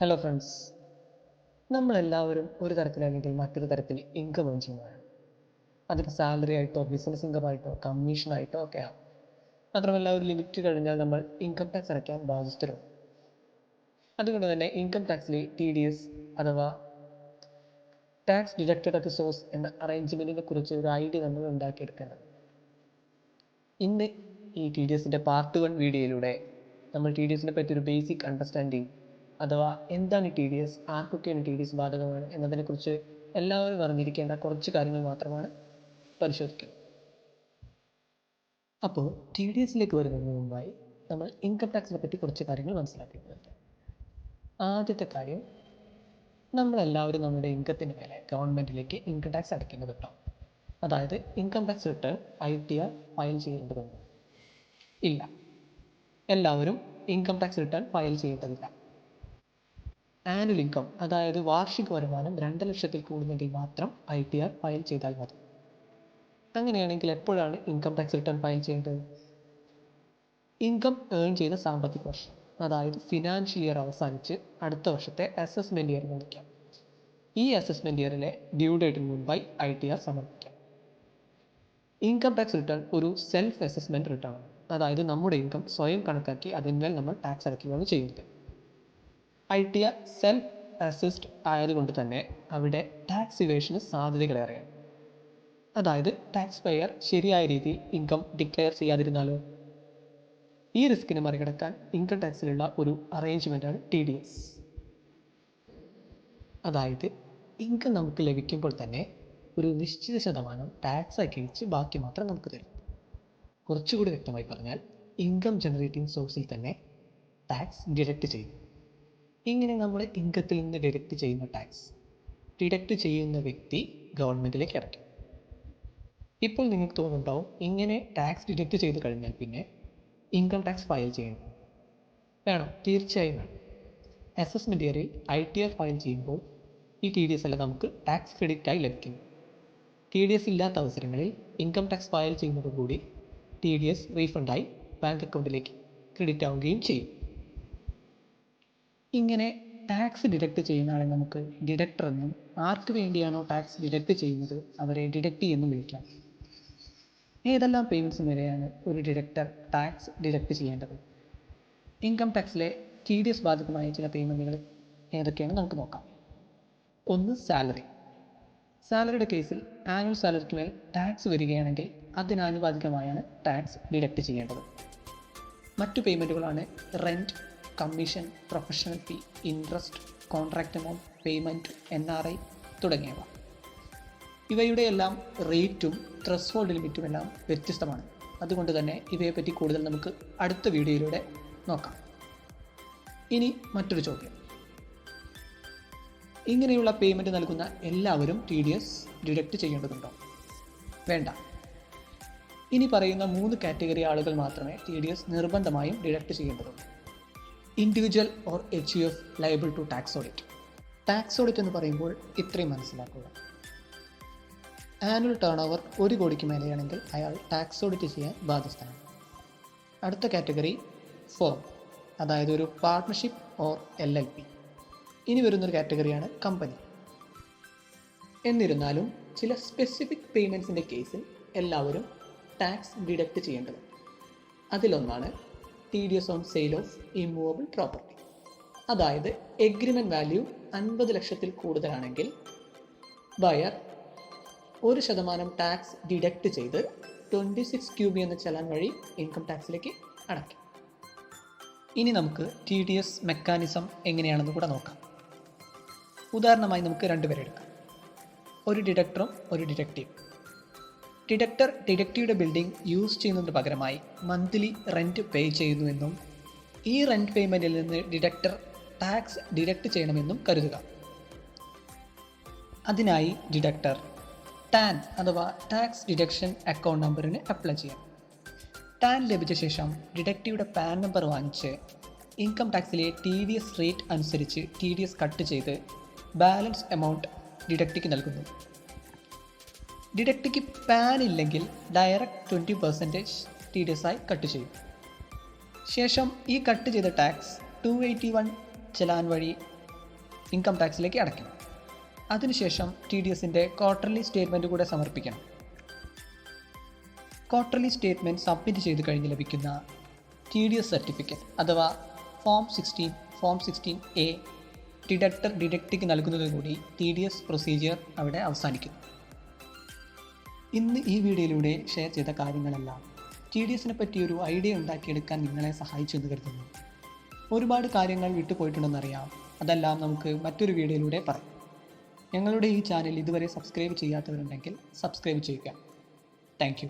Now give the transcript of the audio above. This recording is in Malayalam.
ഹലോ ഫ്രണ്ട്സ്, നമ്മളെല്ലാവരും ഒരു തരത്തിലല്ലെങ്കിൽ മറ്റൊരു തരത്തിൽ ഇൻകം ഏൺ ചെയ്യുന്നതാണ്. അതിപ്പോൾ സാലറി ആയിട്ടോ ബിസിനസ് ഇൻകം ആയിട്ടോ കമ്മീഷനായിട്ടോ ഒക്കെ ആവും. മാത്രമല്ല, ഒരു ലിമിറ്റ് കഴിഞ്ഞാൽ നമ്മൾ ഇൻകം ടാക്സ് അടയ്ക്കാൻ ബാധ്യസ്ഥരാകും. അതുകൊണ്ട് തന്നെ ഇൻകം ടാക്സിലെ TDS അഥവാ ടാക്സ് ഡിഡക്റ്റഡ് അറ്റ് സോഴ്സ് എന്ന അറേഞ്ച്മെൻറ്റിനെ കുറിച്ച് ഒരു ഐഡിയ നമ്മൾ ഉണ്ടാക്കിയെടുക്കേണ്ടത്. ഇന്ന് ഈ TDSൻ്റെ പാർട്ട് 1 വീഡിയോയിലൂടെ നമ്മൾ TDSനെ പറ്റി ഒരു ബേസിക് അണ്ടർസ്റ്റാൻഡിങ് അഥവാ എന്താണ് TDS, ആർക്കൊക്കെയാണ് TDS ബാധകമാണ് എന്നതിനെക്കുറിച്ച് എല്ലാവരും അറിഞ്ഞിരിക്കേണ്ട കുറച്ച് കാര്യങ്ങൾ മാത്രമാണ് പരിശോധിക്കുന്നത്. അപ്പോൾ TDSലേക്ക് വരുന്നതിന് മുമ്പായി നമ്മൾ ഇൻകം ടാക്സിനെ പറ്റി കുറച്ച് കാര്യങ്ങൾ മനസ്സിലാക്കേണ്ടതുണ്ട്. ആദ്യത്തെ കാര്യം, നമ്മളെല്ലാവരും നമ്മുടെ ഇൻകത്തിന് മേലെ ഗവൺമെൻറ്റിലേക്ക് ഇൻകം ടാക്സ് അടയ്ക്കേണ്ടതുണ്ടോ? അതായത് income tax return ITR file ചെയ്യേണ്ടതുണ്ട്. ഇല്ല, എല്ലാവരും ഇൻകം ടാക്സ് റിട്ടേൺ ഫയൽ ചെയ്യേണ്ടതില്ല. ആനുവൽ ഇൻകം അതായത് വാർഷിക വരുമാനം 2 ലക്ഷത്തിൽ കൂടുന്നെങ്കിൽ മാത്രം ITR ഫയൽ ചെയ്താൽ മതി. അങ്ങനെയാണെങ്കിൽ എപ്പോഴാണ് ഇൻകം ടാക്സ് റിട്ടേൺ ഫയൽ ചെയ്യേണ്ടത്? ഇൻകം ഏൺ ചെയ്ത സാമ്പത്തിക വർഷം, അതായത് ഫിനാൻഷ്യൽ ഇയർ അവസാനിച്ച് അടുത്ത വർഷത്തെ അസസ്മെൻറ്റ് ഇയർ വിളിക്കാം. ഈ അസസ്മെൻറ്റ് ഇയറിലെ ഡ്യൂ ഡേറ്റിന് മുമ്പായി ITR സമർപ്പിക്കാം. ഇൻകം ടാക്സ് റിട്ടേൺ ഒരു സെൽഫ് അസസ്മെൻറ്റ് റിട്ടേൺ ആണ്. അതായത് നമ്മുടെ ഇൻകം സ്വയം കണക്കാക്കി അതിന്മേൽ നമ്മൾ ടാക്സ് അടയ്ക്കുകയാണ് ചെയ്യുന്നത്. ITR സെൽഫ് അസിസ്റ്റ് ആയതുകൊണ്ട് തന്നെ അവിടെ ടാക്സ് ഇവേഷന് സാധ്യതകളേറെയാണ്. അതായത് ടാക്സ് പെയർ ശരിയായ രീതിയിൽ ഇൻകം ഡിക്ലെയർ ചെയ്യാതിരുന്നാലോ? ഈ റിസ്കിനെ മറികടക്കാൻ ഇൻകം ടാക്സിലുള്ള ഒരു അറേഞ്ച്മെൻറ്റാണ് TDS. അതായത് ഇൻകം നമുക്ക് ലഭിക്കുമ്പോൾ തന്നെ ഒരു നിശ്ചിത ശതമാനം ടാക്സ് ആക്കി വെച്ച് ബാക്കി മാത്രം നമുക്ക് തരും. കുറച്ചുകൂടി വ്യക്തമായി പറഞ്ഞാൽ, ഇൻകം ജനറേറ്റിംഗ് സോഴ്സിൽ തന്നെ ടാക്സ് ഡിഡക്റ്റ് ചെയ്യും. ഇങ്ങനെ നമ്മൾ ഇൻകത്തിൽ നിന്ന് ഡിഡക്റ്റ് ചെയ്യുന്ന ടാക്സ് ഡിഡക്റ്റ് ചെയ്യുന്ന വ്യക്തി ഗവൺമെൻറ്റിലേക്ക് അടയ്ക്കും. ഇപ്പോൾ നിങ്ങൾക്ക് തോന്നുന്നുണ്ടാവും, ഇങ്ങനെ ടാക്സ് ഡിഡക്റ്റ് ചെയ്ത് കഴിഞ്ഞാൽ പിന്നെ ഇൻകം ടാക്സ് ഫയൽ ചെയ്യണം. വേണം, തീർച്ചയായും വേണം. അസസ്മെൻറ്റ് ഇയറിൽ ITR ഫയൽ ചെയ്യുമ്പോൾ ഈ TDS എല്ലാം നമുക്ക് ടാക്സ് ക്രെഡിറ്റായി ലഭിക്കുന്നു. TDS ഇല്ലാത്ത അവസരങ്ങളിൽ ഇൻകം ടാക്സ് ഫയൽ ചെയ്യുന്നതോടുകൂടി TDS റീഫണ്ടായി ബാങ്ക് അക്കൗണ്ടിലേക്ക് ക്രെഡിറ്റ് ആവുകയും ചെയ്യും. ഇങ്ങനെ ടാക്സ് ഡിഡക്റ്റ് ചെയ്യുന്ന ആളെ നമുക്ക് ഡിഡക്ടർ എന്നും, ആർക്ക് വേണ്ടിയാണോ ടാക്സ് ഡിഡക്റ്റ് ചെയ്യുന്നത് അവരെ ഡിഡക്റ്റി എന്നും വിളിക്കാം. ഏതെല്ലാം പേയ്മെൻറ്റ്സ് വരെയാണ് ഒരു ഡിഡക്ടർ ടാക്സ് ഡിഡക്റ്റ് ചെയ്യേണ്ടത്? ഇൻകം ടാക്സിലെ TDS ബാധകമായ ചില പേയ്മെൻറ്റുകൾ ഏതൊക്കെയാണ് നമുക്ക് നോക്കാം. ഒന്ന്, സാലറി. സാലറിയുടെ കേസിൽ ആനുവൽ സാലറിക്ക് മേൽ ടാക്സ് വരികയാണെങ്കിൽ അതിനാനുപാതികമായാണ് ടാക്സ് ഡിഡക്റ്റ് ചെയ്യേണ്ടത്. മറ്റു പേയ്മെൻറ്റുകളാണ് rent, commission, professional fee, interest, contract amount, payment, NRI തുടങ്ങിയവ. ഇവയുടെ എല്ലാം റേറ്റും ത്രെഷ്ഹോൾഡ് ലിമിറ്റും എല്ലാം വ്യത്യസ്തമാണ്. അതുകൊണ്ട് തന്നെ ഇവയെപ്പറ്റി കൂടുതൽ നമുക്ക് അടുത്ത വീഡിയോയിലൂടെ നോക്കാം. ഇനി മറ്റൊരു ചോദ്യം, ഇങ്ങനെയുള്ള പേയ്മെൻറ്റ് നൽകുന്ന എല്ലാവരും TDS ഡിഡക്റ്റ് ചെയ്യേണ്ടതുണ്ടോ? വേണ്ട. ഇനി പറയുന്ന 3 കാറ്റഗറി ആളുകൾ മാത്രമേ TDS നിർബന്ധമായും ഡിഡക്റ്റ് ചെയ്യേണ്ടതുള്ളൂ. Individual or HUF liable to tax audit. Tax audit എന്ന് പറയുമ്പോൾ ഇത്രയും മനസ്സിലാക്കുക. ആനുവൽ ടേൺ ഓവർ 1 കോടിക്ക് മേലെയാണെങ്കിൽ അയാൾ ടാക്സ് ഓഡിറ്റ് ചെയ്യാൻ ബാധ്യസ്ഥനാണ്. അടുത്ത കാറ്റഗറി ഫേം, അതായത് ഒരു പാർട്ട്ണർഷിപ്പ് ഓർ LLP. ഇനി വരുന്നൊരു കാറ്റഗറിയാണ് കമ്പനി. എന്നിരുന്നാലും ചില സ്പെസിഫിക് പേയ്മെൻറ്റ്സിൻ്റെ കേസിൽ എല്ലാവരും ടാക്സ് ഡിഡക്റ്റ് ചെയ്യേണ്ടതുണ്ട്. അതിലൊന്നാണ് TDS on sale of immovable property. അതായത് എഗ്രിമെൻറ്റ് വാല്യൂ 50 ലക്ഷത്തിൽ കൂടുതലാണെങ്കിൽ ബയർ 1% ടാക്സ് ഡിഡക്റ്റ് ചെയ്ത് 26QB എന്ന ചലാൻ വഴി ഇൻകം ടാക്സിലേക്ക് അടയ്ക്കും. ഇനി നമുക്ക് TDS മെക്കാനിസം എങ്ങനെയാണെന്ന് കൂടെ നോക്കാം. ഉദാഹരണമായി നമുക്ക് 2 പേരെ എടുക്കാം, ഒരു ഡിഡക്ടറും ഒരു ഡിഡക്റ്റീവ്. ഡിഡക്ടർ ഡിഡക്റ്റീവുടെ ബിൽഡിംഗ് യൂസ് ചെയ്യുന്നതിന് പകരമായി മന്ത്ലി റെൻറ്റ് പേ ചെയ്യുന്നുവെന്നും ഈ റെൻറ്റ് പേയ്മെൻറ്റിൽ നിന്ന് ഡിഡക്ടർ ടാക്സ് ഡിഡക്റ്റ് ചെയ്യണമെന്നും കരുതുക. അതിനായി ഡിഡക്ടർ TAN അഥവാ ടാക്സ് ഡിഡക്ഷൻ അക്കൗണ്ട് നമ്പറിന് അപ്ലൈ ചെയ്യാം. TAN ലഭിച്ച ശേഷം ഡിഡക്റ്റീവുടെ PAN നമ്പർ വാങ്ങിച്ച് ഇൻകം ടാക്സിലെ TDS റേറ്റ് അനുസരിച്ച് TDS കട്ട് ചെയ്ത് ബാലൻസ് എമൗണ്ട് ഡിഡക്റ്റിക്ക് നൽകുന്നു. ഡിഡക്റ്റിക്ക് PAN ഇല്ലെങ്കിൽ ഡയറക്റ്റ് 20% TDS ആയി കട്ട് ചെയ്യും. ശേഷം ഈ കട്ട് ചെയ്ത ടാക്സ് 281 ചലാൻ വഴി ഇൻകം ടാക്സിലേക്ക് അടയ്ക്കണം. അതിനുശേഷം TDSൻ്റെ ക്വാർട്ടർലി സ്റ്റേറ്റ്മെൻറ്റ് കൂടെ സമർപ്പിക്കണം. ക്വാർട്ടർലി സ്റ്റേറ്റ്മെൻറ്റ് സബ്മിറ്റ് ചെയ്ത് കഴിഞ്ഞ് ലഭിക്കുന്ന TDS സർട്ടിഫിക്കറ്റ് അഥവാ ഫോം 16A ഡിഡക്റ്റിക്ക് നൽകുന്നതോടുകൂടി TDS പ്രൊസീജിയർ അവിടെ അവസാനിക്കുന്നു. ഇന്ന് ഈ വീഡിയോയിലൂടെ ഷെയർ ചെയ്ത കാര്യങ്ങളെല്ലാം TDSനെ പറ്റിയൊരു ഐഡിയ ഉണ്ടാക്കിയെടുക്കാൻ നിങ്ങളെ സഹായിച്ചു എന്ന് കരുതുന്നു. ഒരുപാട് കാര്യങ്ങൾ വിട്ടുപോയിട്ടുണ്ടെന്നറിയാം. അതെല്ലാം നമുക്ക് മറ്റൊരു വീഡിയോയിലൂടെ പറയാം. ഞങ്ങളുടെ ഈ ചാനൽ ഇതുവരെ സബ്സ്ക്രൈബ് ചെയ്യാത്തവരുണ്ടെങ്കിൽ സബ്സ്ക്രൈബ് ചെയ്യുക. Thank you.